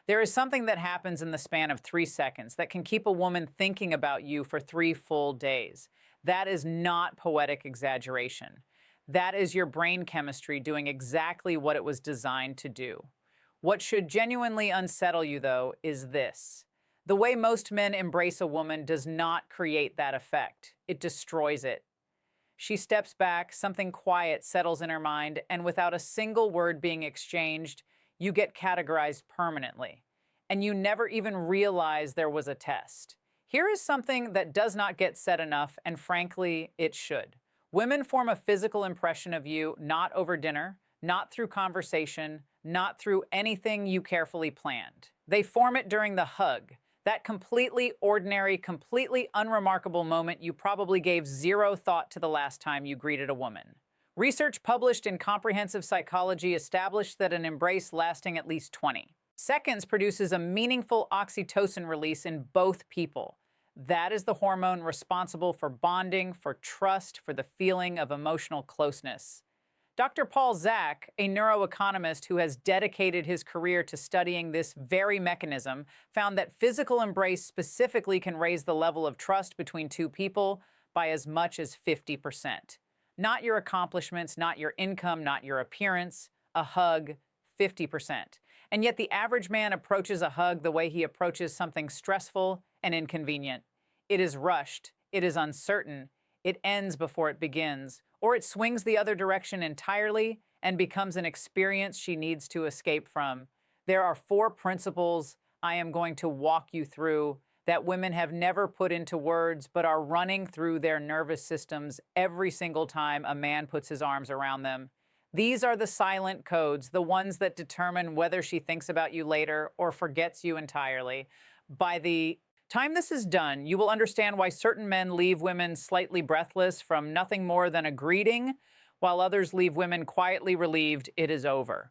There is something that happens in the span of 3 seconds that can keep a woman thinking about you for 3 full days. That is not poetic exaggeration. That is your brain chemistry doing exactly what it was designed to do. What should genuinely unsettle you, though, is this. The way most men embrace a woman does not create that effect. It destroys it. She steps back, something quiet settles in her mind, and without a single word being exchanged, you get categorized permanently. And you never even realize there was a test. Here is something that does not get said enough, and frankly, it should. Women form a physical impression of you not over dinner, not through conversation, not through anything you carefully planned. They form it during the hug, that completely ordinary, completely unremarkable moment you probably gave zero thought to the last time you greeted a woman. Research published in Comprehensive Psychology established that an embrace lasting at least 20 seconds produces a meaningful oxytocin release in both people. That is the hormone responsible for bonding, for trust, for the feeling of emotional closeness. Dr. Paul Zak, a neuroeconomist who has dedicated his career to studying this very mechanism, found that physical embrace specifically can raise the level of trust between two people by as much as 50%. Not your accomplishments, not your income, not your appearance. A hug, 50%. And yet the average man approaches a hug the way he approaches something stressful and inconvenient. It is rushed, it is uncertain, it ends before it begins, or it swings the other direction entirely and becomes an experience she needs to escape from. There are 4 principles I am going to walk you through that women have never put into words but are running through their nervous systems every single time a man puts his arms around them. These are the silent codes, the ones that determine whether she thinks about you later or forgets you entirely. By the time this is done, you will understand why certain men leave women slightly breathless from nothing more than a greeting, while others leave women quietly relieved it is over.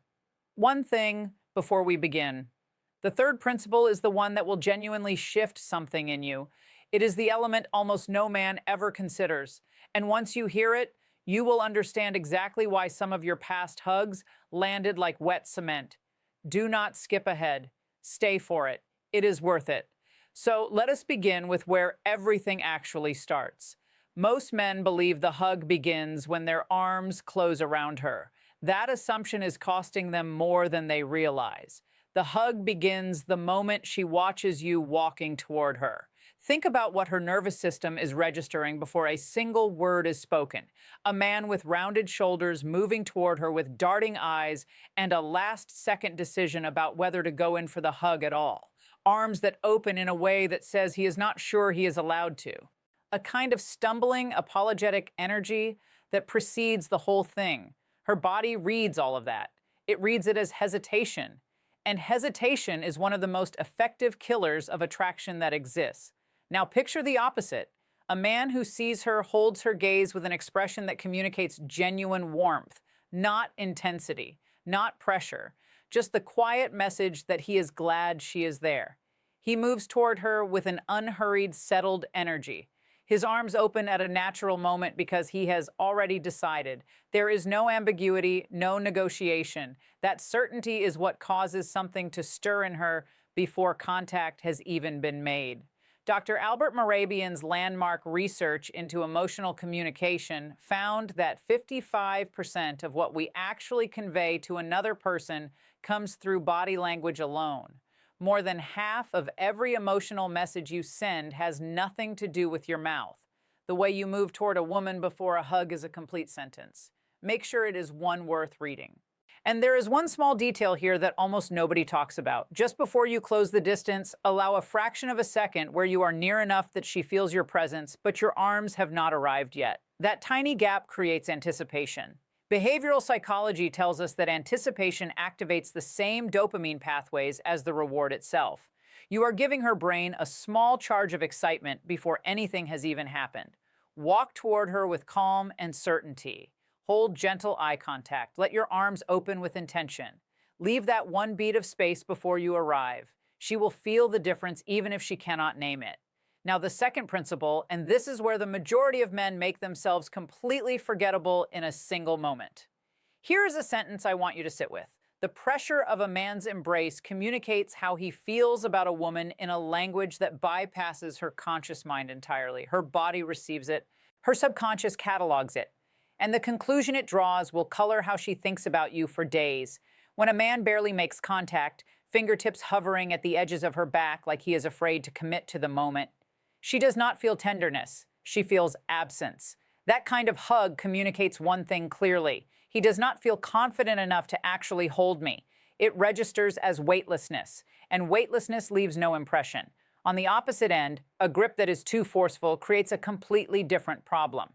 One thing before we begin. The third principle is the one that will genuinely shift something in you. It is the element almost no man ever considers. And once you hear it, you will understand exactly why some of your past hugs landed like wet cement. Do not skip ahead. Stay for it. It is worth it. So let us begin with where everything actually starts. Most men believe the hug begins when their arms close around her. That assumption is costing them more than they realize. The hug begins the moment she watches you walking toward her. Think about what her nervous system is registering before a single word is spoken. A man with rounded shoulders moving toward her with darting eyes and a last-second decision about whether to go in for the hug at all. Arms that open in a way that says he is not sure he is allowed to. A kind of stumbling, apologetic energy that precedes the whole thing. Her body reads all of that. It reads it as hesitation. And hesitation is one of the most effective killers of attraction that exists. Now picture the opposite. A man who sees her holds her gaze with an expression that communicates genuine warmth, not intensity, not pressure. Just the quiet message that he is glad she is there. He moves toward her with an unhurried, settled energy. His arms open at a natural moment because he has already decided. There is no ambiguity, no negotiation. That certainty is what causes something to stir in her before contact has even been made. Dr. Albert Mehrabian's landmark research into emotional communication found that 55% of what we actually convey to another person comes through body language alone. More than half of every emotional message you send has nothing to do with your mouth. The way you move toward a woman before a hug is a complete sentence. Make sure it is one worth reading. And there is one small detail here that almost nobody talks about. Just before you close the distance, allow a fraction of a second where you are near enough that she feels your presence, but your arms have not arrived yet. That tiny gap creates anticipation. Behavioral psychology tells us that anticipation activates the same dopamine pathways as the reward itself. You are giving her brain a small charge of excitement before anything has even happened. Walk toward her with calm and certainty. Hold gentle eye contact. Let your arms open with intention. Leave that one beat of space before you arrive. She will feel the difference even if she cannot name it. Now, the second principle, and this is where the majority of men make themselves completely forgettable in a single moment. Here is a sentence I want you to sit with. The pressure of a man's embrace communicates how he feels about a woman in a language that bypasses her conscious mind entirely. Her body receives it, her subconscious catalogs it, and the conclusion it draws will color how she thinks about you for days. When a man barely makes contact, fingertips hovering at the edges of her back like he is afraid to commit to the moment, she does not feel tenderness. She feels absence. That kind of hug communicates one thing clearly. He does not feel confident enough to actually hold me. It registers as weightlessness, and weightlessness leaves no impression. On the opposite end, a grip that is too forceful creates a completely different problem.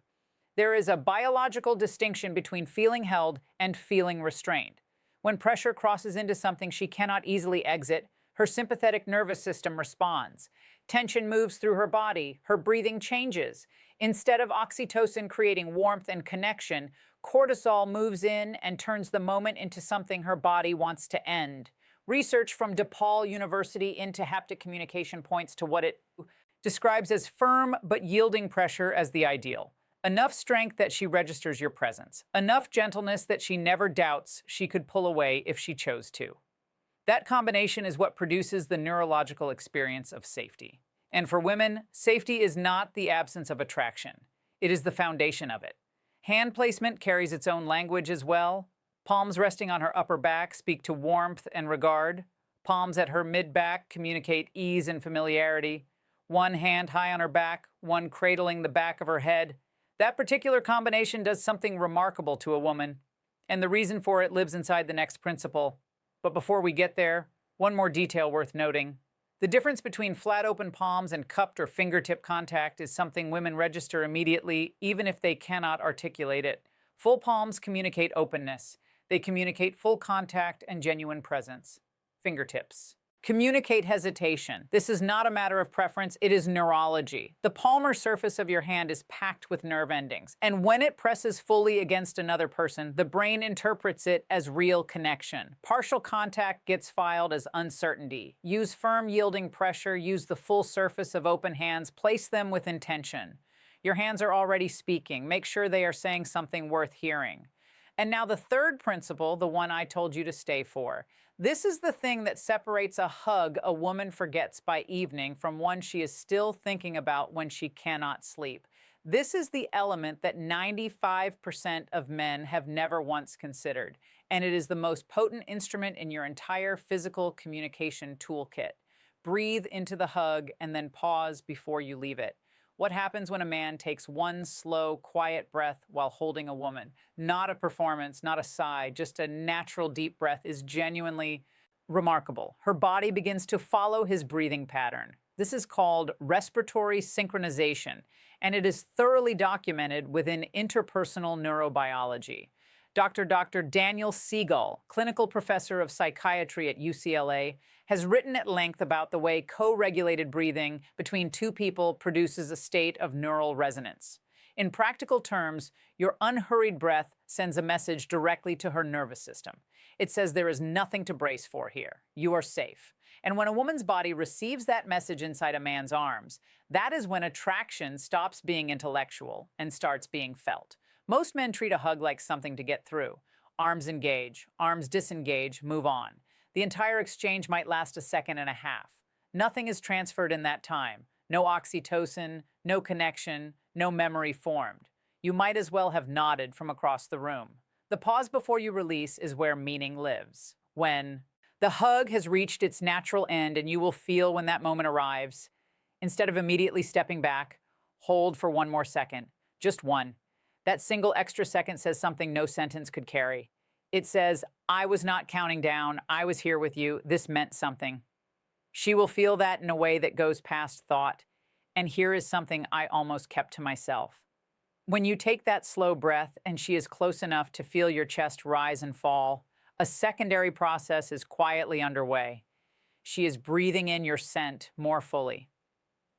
There is a biological distinction between feeling held and feeling restrained. When pressure crosses into something she cannot easily exit, her sympathetic nervous system responds. Tension moves through her body, her breathing changes. Instead of oxytocin creating warmth and connection, cortisol moves in and turns the moment into something her body wants to end. Research from DePaul University into haptic communication points to what it describes as firm but yielding pressure as the ideal. Enough strength that she registers your presence. Enough gentleness that she never doubts she could pull away if she chose to. That combination is what produces the neurological experience of safety. And for women, safety is not the absence of attraction. It is the foundation of it. Hand placement carries its own language as well. Palms resting on her upper back speak to warmth and regard. Palms at her mid-back communicate ease and familiarity. One hand high on her back, one cradling the back of her head. That particular combination does something remarkable to a woman, and the reason for it lives inside the next principle. But before we get there, one more detail worth noting. The difference between flat open palms and cupped or fingertip contact is something women register immediately, even if they cannot articulate it. Full palms communicate openness. They communicate full contact and genuine presence. Fingertips communicate hesitation. This is not a matter of preference, it is neurology. The palmar surface of your hand is packed with nerve endings, and when it presses fully against another person, the brain interprets it as real connection. Partial contact gets filed as uncertainty. Use firm, yielding pressure, use the full surface of open hands, place them with intention. Your hands are already speaking. Make sure they are saying something worth hearing. And now the third principle, the one I told you to stay for. This is the thing that separates a hug a woman forgets by evening from one she is still thinking about when she cannot sleep. This is the element that 95% of men have never once considered, and it is the most potent instrument in your entire physical communication toolkit. Breathe into the hug and then pause before you leave it. What happens when a man takes one slow, quiet breath while holding a woman? Not a performance, not a sigh, just a natural deep breath is genuinely remarkable. Her body begins to follow his breathing pattern. This is called respiratory synchronization, and it is thoroughly documented within interpersonal neurobiology. Dr. Daniel Siegel, clinical professor of psychiatry at UCLA, has written at length about the way co-regulated breathing between two people produces a state of neural resonance. In practical terms, your unhurried breath sends a message directly to her nervous system. It says there is nothing to brace for here. You are safe. And when a woman's body receives that message inside a man's arms, that is when attraction stops being intellectual and starts being felt. Most men treat a hug like something to get through. Arms engage, arms disengage, move on. The entire exchange might last a second and a half. Nothing is transferred in that time. No oxytocin, no connection, no memory formed. You might as well have nodded from across the room. The pause before you release is where meaning lives. When the hug has reached its natural end and you will feel when that moment arrives, instead of immediately stepping back, hold for one more second. Just one. That single extra second says something no sentence could carry. It says, I was not counting down. I was here with you. This meant something. She will feel that in a way that goes past thought. And here is something I almost kept to myself. When you take that slow breath and she is close enough to feel your chest rise and fall, a secondary process is quietly underway. She is breathing in your scent more fully.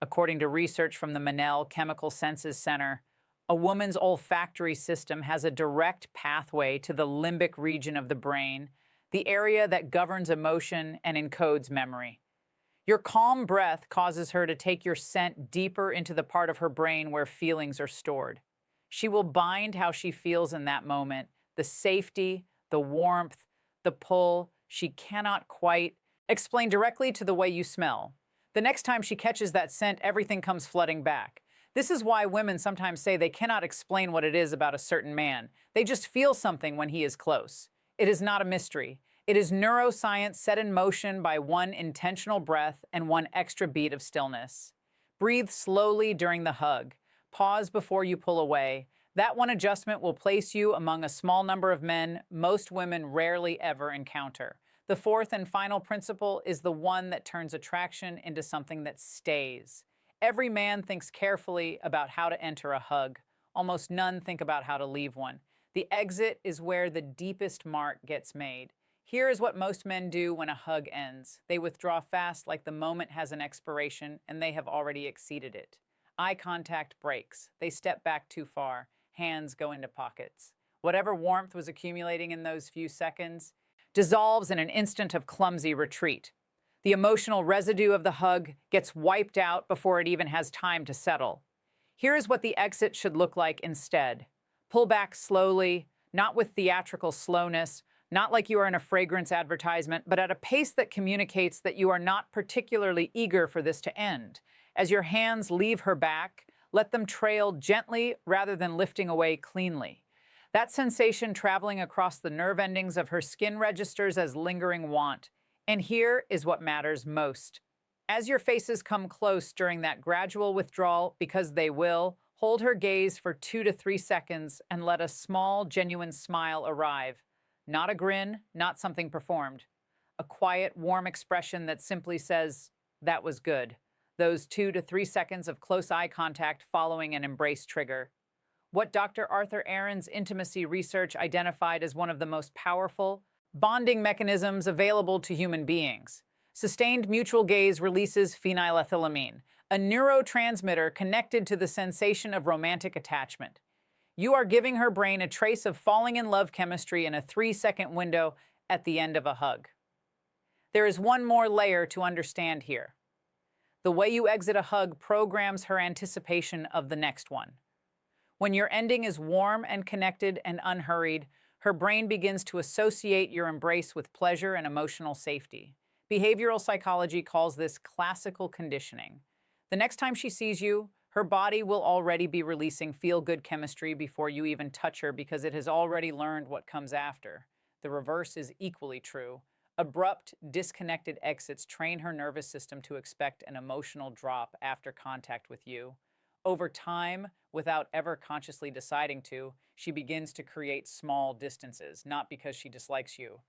According to research from the Manel Chemical Senses Center, a woman's olfactory system has a direct pathway to the limbic region of the brain, the area that governs emotion and encodes memory. Your calm breath causes her to take your scent deeper into the part of her brain where feelings are stored. She will bind how she feels in that moment, the safety, the warmth, the pull, she cannot quite explain directly to the way you smell. The next time she catches that scent, everything comes flooding back. This is why women sometimes say they cannot explain what it is about a certain man. They just feel something when he is close. It is not a mystery. It is neuroscience set in motion by one intentional breath and one extra beat of stillness. Breathe slowly during the hug. Pause before you pull away. That one adjustment will place you among a small number of men most women rarely ever encounter. The fourth and final principle is the one that turns attraction into something that stays. Every man thinks carefully about how to enter a hug. Almost none think about how to leave one. The exit is where the deepest mark gets made. Here is what most men do when a hug ends. They withdraw fast like the moment has an expiration and they have already exceeded it. Eye contact breaks. They step back too far. Hands go into pockets. Whatever warmth was accumulating in those few seconds dissolves in an instant of clumsy retreat. The emotional residue of the hug gets wiped out before it even has time to settle. Here is what the exit should look like instead. Pull back slowly, not with theatrical slowness, not like you are in a fragrance advertisement, but at a pace that communicates that you are not particularly eager for this to end. As your hands leave her back, let them trail gently rather than lifting away cleanly. That sensation traveling across the nerve endings of her skin registers as lingering want. And here is what matters most. As your faces come close during that gradual withdrawal, because they will, hold her gaze for 2 to 3 seconds and let a small, genuine smile arrive. Not a grin, not something performed. A quiet, warm expression that simply says, "That was good." Those 2 to 3 seconds of close eye contact following an embrace trigger. What Dr. Arthur Aaron's intimacy research identified as one of the most powerful bonding mechanisms available to human beings. Sustained mutual gaze releases phenylethylamine, a neurotransmitter connected to the sensation of romantic attachment. You are giving her brain a trace of falling in love chemistry in a 3-second window at the end of a hug. There is one more layer to understand here. The way you exit a hug programs her anticipation of the next one. When your ending is warm and connected and unhurried, her brain begins to associate your embrace with pleasure and emotional safety. Behavioral psychology calls this classical conditioning. The next time she sees you, her body will already be releasing feel-good chemistry before you even touch her because it has already learned what comes after. The reverse is equally true. Abrupt, disconnected exits train her nervous system to expect an emotional drop after contact with you. Over time, without ever consciously deciding to, she begins to create small distances, not because she dislikes you,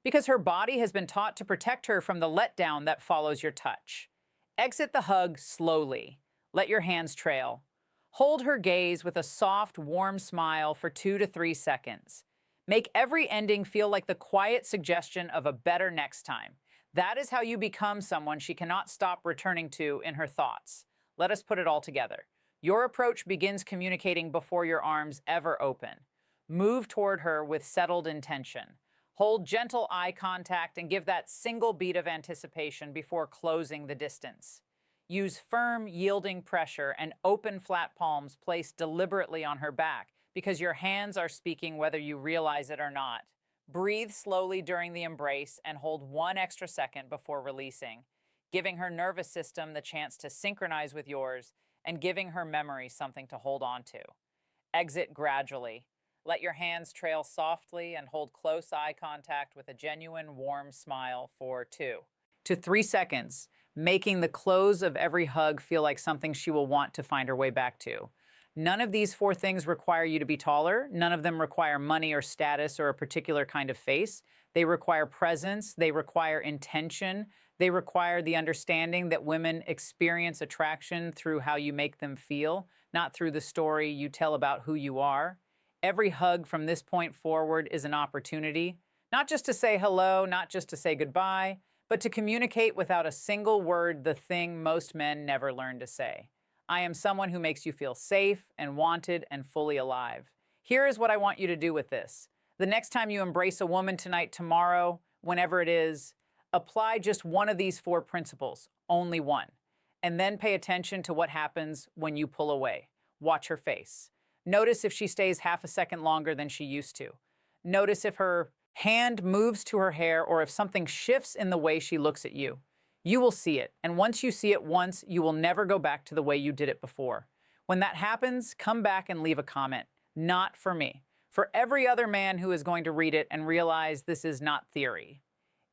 because her body has been taught to protect her from the letdown that follows your touch. Exit the hug slowly. Let your hands trail. Hold her gaze with a soft, warm smile for 2 to 3 seconds. Make every ending feel like the quiet suggestion of a better next time. That is how you become someone she cannot stop returning to in her thoughts. Let us put it all together. Your approach begins communicating before your arms ever open. Move toward her with settled intention. Hold gentle eye contact and give that single beat of anticipation before closing the distance. Use firm, yielding pressure and open, flat palms placed deliberately on her back because your hands are speaking whether you realize it or not. Breathe slowly during the embrace and hold 1 extra second before releasing, giving her nervous system the chance to synchronize with yours and giving her memory something to hold on to. Exit gradually. Let your hands trail softly and hold close eye contact with a genuine, warm smile for 2 to 3 seconds, making the close of every hug feel like something she will want to find her way back to. None of these 4 things require you to be taller. None of them require money or status or a particular kind of face. They require presence. They require intention. They require the understanding that women experience attraction through how you make them feel, not through the story you tell about who you are. Every hug from this point forward is an opportunity, not just to say hello, not just to say goodbye, but to communicate without a single word the thing most men never learn to say. I am someone who makes you feel safe and wanted and fully alive. Here is what I want you to do with this. The next time you embrace a woman tonight, tomorrow, whenever it is, apply just one of these 4 principles, only one, and then pay attention to what happens when you pull away. Watch her face. Notice if she stays half a second longer than she used to. Notice if her hand moves to her hair, or if something shifts in the way she looks at you. You will see it, and once you see it once, you will never go back to the way you did it before. When that happens, come back and leave a comment. Not for me. For every other man who is going to read it and realize this is not theory.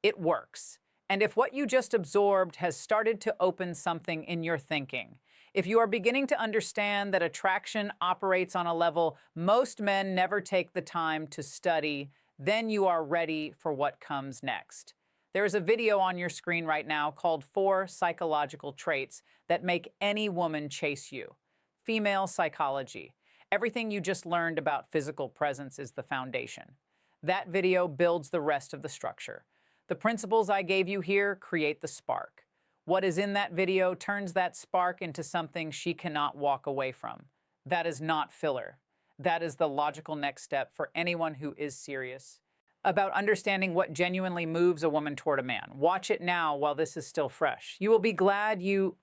It works. And if what you just absorbed has started to open something in your thinking, if you are beginning to understand that attraction operates on a level most men never take the time to study, then you are ready for what comes next. There is a video on your screen right now called 4 Psychological Traits That Make Any Woman Chase You. Female psychology. Everything you just learned about physical presence is the foundation. That video builds the rest of the structure. The principles I gave you here create the spark. What is in that video turns that spark into something she cannot walk away from. That is not filler. That is the logical next step for anyone who is serious about understanding what genuinely moves a woman toward a man. Watch it now while this is still fresh. You will be glad you